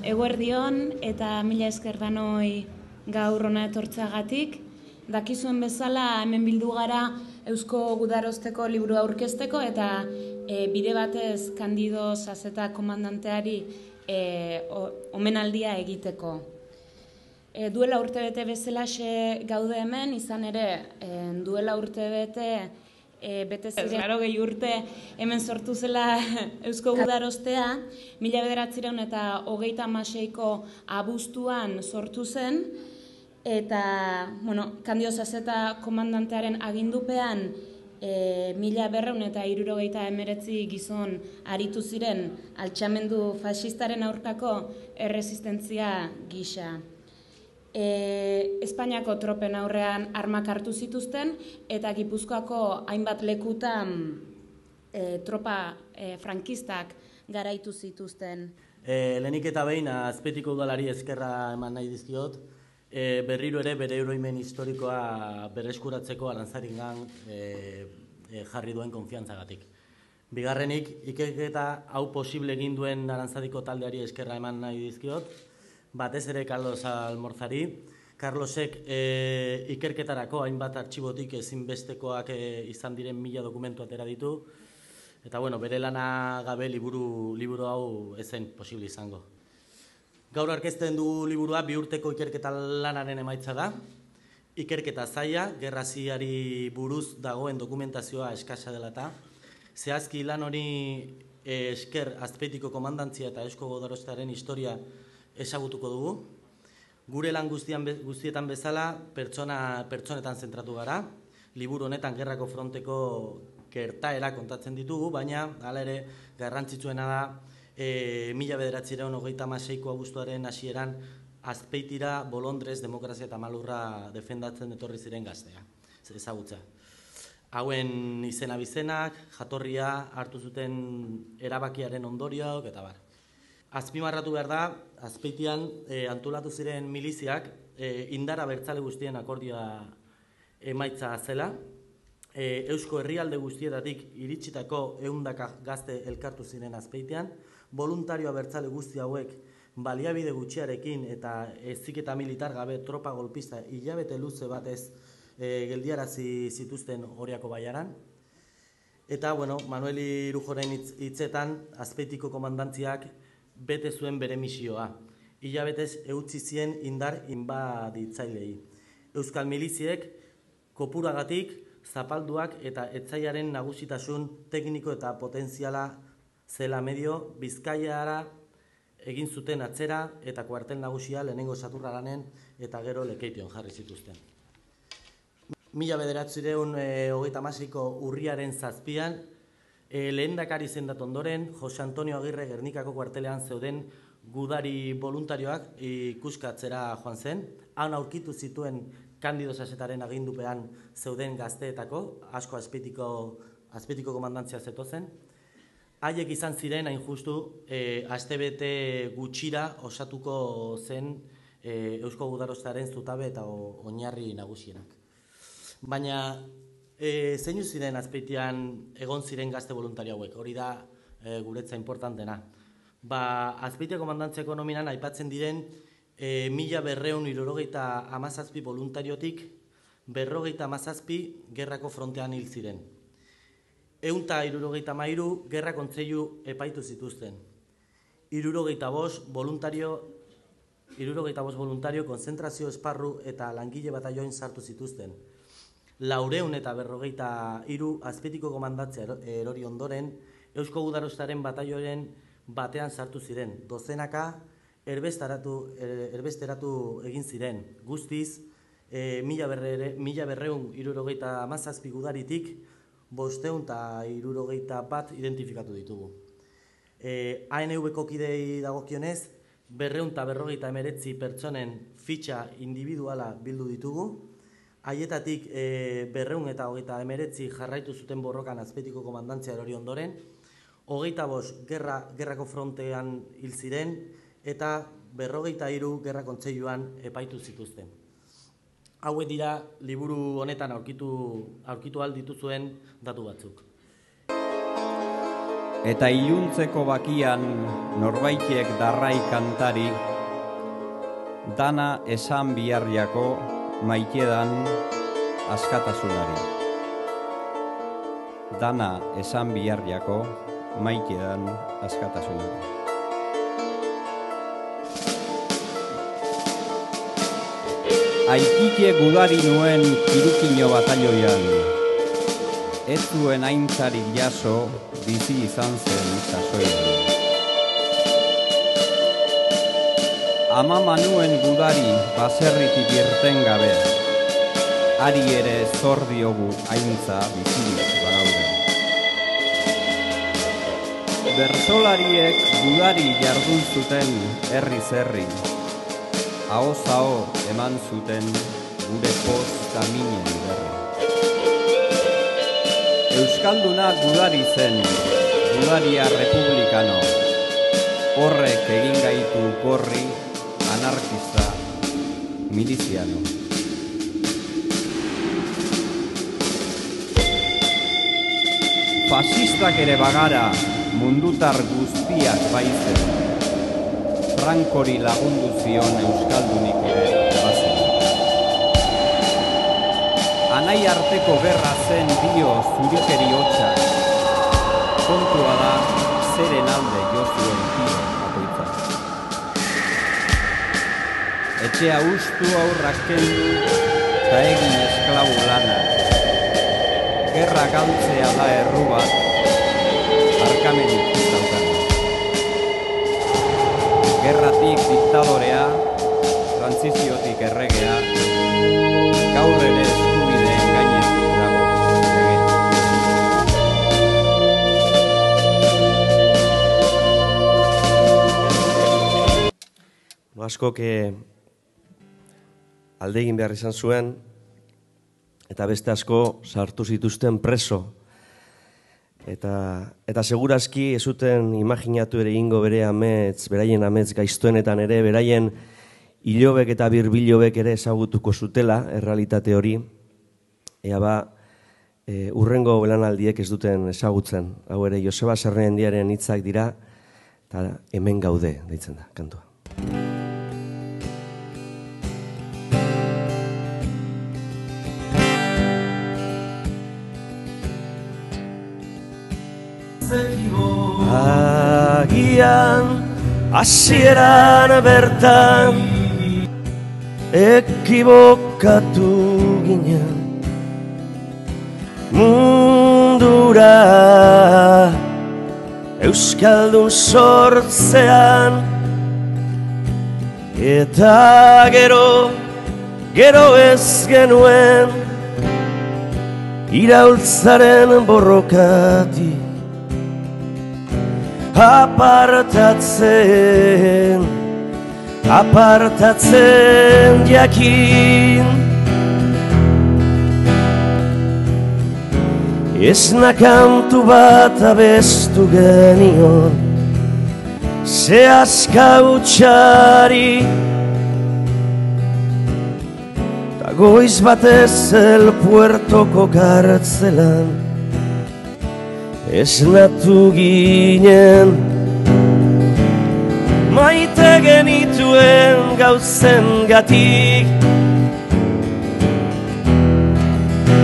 Eguerdion eta mila esker danoi gaur hona etortzeagatik. Dakizuen bezala hemen bildu gara Eusko Gudarosteko liburua aurkezteko eta bide batez Kandido Saseta komandanteari omenaldia egiteko. Duela urtebete bezalaxe gaude hemen, izan ere duela urtebete bete ziren 80 urte hemen sortu zela Eusko Gudarostea, 1936ko abuztuan sortu zen, eta Kandido Saseta komandantearen agindupean 1279 gizon aritu ziren altxamendu faxistaren aurkako erresistentzia gisa. Espainiako tropen aurrean armak hartu zituzten eta Gipuzkoako hainbat lekutan tropa frankistak garaitu zituzten. Lehenik eta behin Azpeitiko udalari eskerra eman nahi dizkiot, berriro ere bere oroimen historikoa berreskuratzeko Aranzaringan jarri duen konfiantzagatik. Bigarrenik, ikerketa hau posible egin duen Arantzadiko taldeari eskerra eman nahi dizkiot, batez ere Carlos Almorzari. Carlosek ikerketarako hainbat artxibotik ezinbestekoak izan diren 1000 dokumentu atera ditu, eta bere lana gabe liburu hau ezen posible izango. Gaur aurkezten du liburua 2 urteko ikerketa lanaren emaitza da. Ikerketa zaila, gerra zibilari buruz dagoen dokumentazioa eskasa dela eta zehazki lan hori esker Azpeitiko komandantzia eta Eusko Gudarostaren historia ezagutuko dugu. Gure lan guztietan bezala pertsonetan zentratu gara. Liburu honetan gerrako fronteko gertaera kontatzen ditugu, baina hala ere garrantzitsuena da 1936ko abuztuaren hasieran Azpeitira bolondrez demokrazia eta malurra defendatzen etorri ziren gaztea, ezagutza. Hauen izena-bizenak, jatorria, hartu zuten erabakiaren ondorioak eta bar. Azpimarratu behar da, Azpeitian antolatu ziren miliziak indar abertzale guztien akordioa emaitza zela. Eusko herrialde guztietatik iritsitako 100 gazte elkartu ziren Azpeitian. Voluntario abertzale guzti hauek baliabide gutxiarekin eta heziketa militar gabe tropa golpista hilabete luze batez geldiarazi zituzten Oriako baiaran. Eta, Manuel Irujoren hitzetan, Azpeitiko komandantziak bete zuen bere misioa. Hilabetez eutzi zien indar inbaditzailei. Euskal miliziek kopuragatik, zapalduak eta etzaiaren nagusitasun tekniko eta potentziala zela medio Bizkaiara egin zuten atzera eta kuartel nagusia lehenengo Saturraranen eta gero Lekeition jarri zituzten. 1936ko urriaren 7an, lehendakari izendatu ondoren, Jose Antonio Agirre Gernikako kuartelean zeuden gudari voluntarioak ikuskatzera joan zen. Han aurkitu zituen Kandido Sasetaren agindupean zeuden gazteetako, asko Azpeitiko komandantzia zetozen. Haiek izan ziren, hain justu, astebete gutxira osatuko zen Eusko Gudarostaren zutabe eta oinarri nagusienak. Baina, zeinu ziren Azpeitian egon ziren gazte voluntario hauek, hori da guretza importantena. Azpeitia komandantziako nominan aipatzen diren 1277 voluntariotik 417 gerrako frontean hil ziren. 173 gerra kontseilu epaitu zituzten. 75 voluntario konzentrazio esparru eta langile batalloin sartu zituzten. 453 Azpeitiko komandantzia erori ondoren, Eusko Gudarostaren batalloren batean sartu ziren. Dozenaka erbesteratu egin ziren. Guztiz, 1277 gudaritik 561 identifikatu ditugu. ANV-ko kidei dagokionez, 259 pertsonen fitxa individuala bildu ditugu. Haietatik 239 jarraitu zuten borrokan Azpeitiko komandantzia erori ondoren, 25 gerrako frontean hil ziren eta 43 gerra kontseiluan epaitu zituzten. Hauek dira liburu honetan aurkitu ahal dituzuen datu batzuk. Eta iluntzeko bakian norbaitek darrai kantari, dana esan biharriako maitedan askatasunari. Dana esan biharriako maitedan askatasunari. Aikike gudari nuen kirukino batalloian, ez zuen aintzari jaso bizi izan zen sasoian. Ama nuen gudari baserritik irten gabe, ari ere zor diogu aintza bizirik bagaude. Bertsolariek gudari jardun zuten herriz herri, ahoz aho eman zuten gure poz kaminen berri. Euskalduna gudari zen, gudaria republikano, horrek egin gaitu gorri, anarkista, miliziano. Fasistak ere bagara mundutar guztiak baizen, Frankori lagundu zion Euskaldunik ere bazen. Anai arteko gerra zen dio zurikeri hotxak, kontua da zeren alde jozuen tiro bakoitzak. Etxea ustu aurrak kendu eta egin esklabu lana. Gerra galtzea da erru bat, barkamenik daukan. Gerratik diktadorea, trantziziotik erregea, gaur ere eskubideen gainetik dago legea. Askok alde egin behar izan zuen, eta beste asko sartu zituzten preso. Eta segurazki ez zuten imaginatu ere ingo beraien amets gaiztoenetan ere, beraien ilobek eta birbilobek ere ezagutuko zutela, errealitate hori. Ea ba, urrengo belanaldiek ez duten ezagutzen. Hau ere, Joseba Zerrendiaren hitzak dira, eta hemen gaude, deitzen da, kantua. Agian hasieran bertan ekibokatu ginen mundura euskaldun sortzean eta gero ez genuen iraultzaren borrokatik apartatzen jakin. Esna kantu bat abestu genion, zehazka utxari, ta goiz batez el puertoko kartzelan, esnatu ginen, maite genituen gauzen gatik.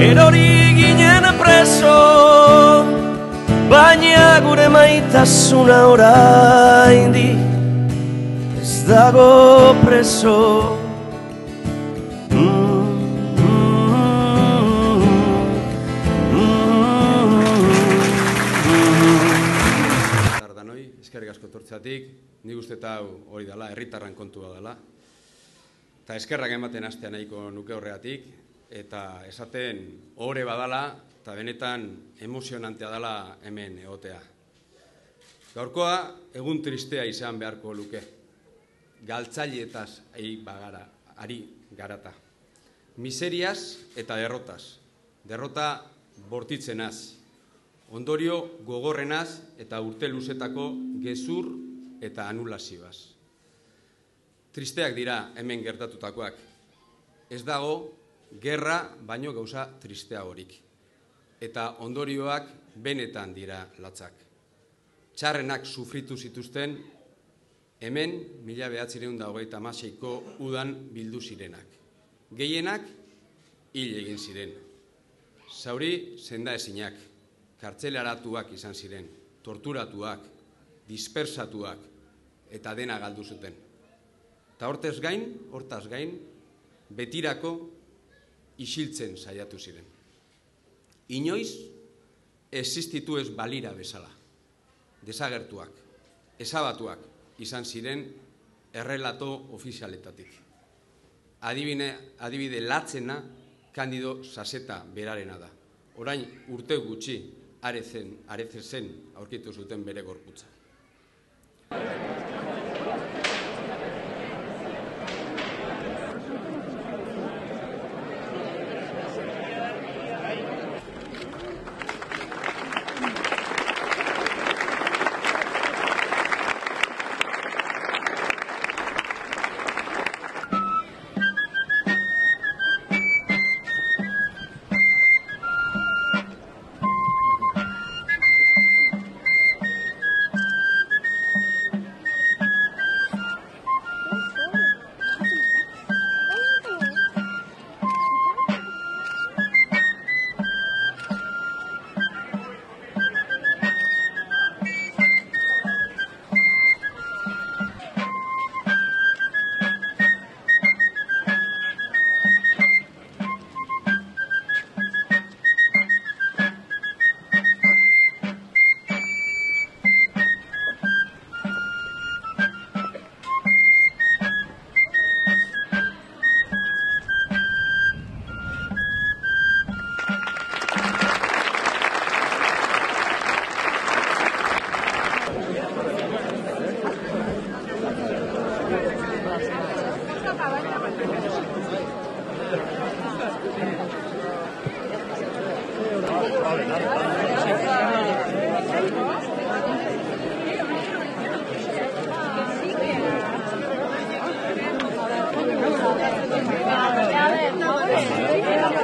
Erori ginen preso, baina gure maitasuna oraindik ez dago preso. Eskerrik asko etortzeatik, nik uste eta hori dela, herritarran kontua dela. Eta eskerrak ematen hastea nahiko nuke horregatik, eta esaten ohore badala, eta benetan emozionantea dela hemen egotea. Gaurkoa egun tristea izan beharko luke. Galtzaileetaz ari garata. Miseriaz eta derrotaz. Derrota bortitzenaz. Ondorio gogorrenaz eta urte luzetako gezur eta anulazioaz. Tristeak dira hemen gertatutakoak. Ez dago gerra baino gauza tristeagorik. Eta ondorioak benetan dira latzak. txarrenak sufritu zituzten, hemen 1926ko udan bildu zirenak. Gehienak hil egin ziren. Zauri senda ezinak, kartzelaratuak izan ziren, torturatuak, dispersatuak eta dena galdu zuten. Eta hortaz gain, betirako isiltzen saiatu ziren. Inoiz existitu ez balira bezala. Desagertuak, ezabatuak izan ziren errelato ofizialetatik. Adibide latzena Kandido Saseta berarena da. Orain urte gutxi arezen aurkitu zuten bere gorputza. Vale.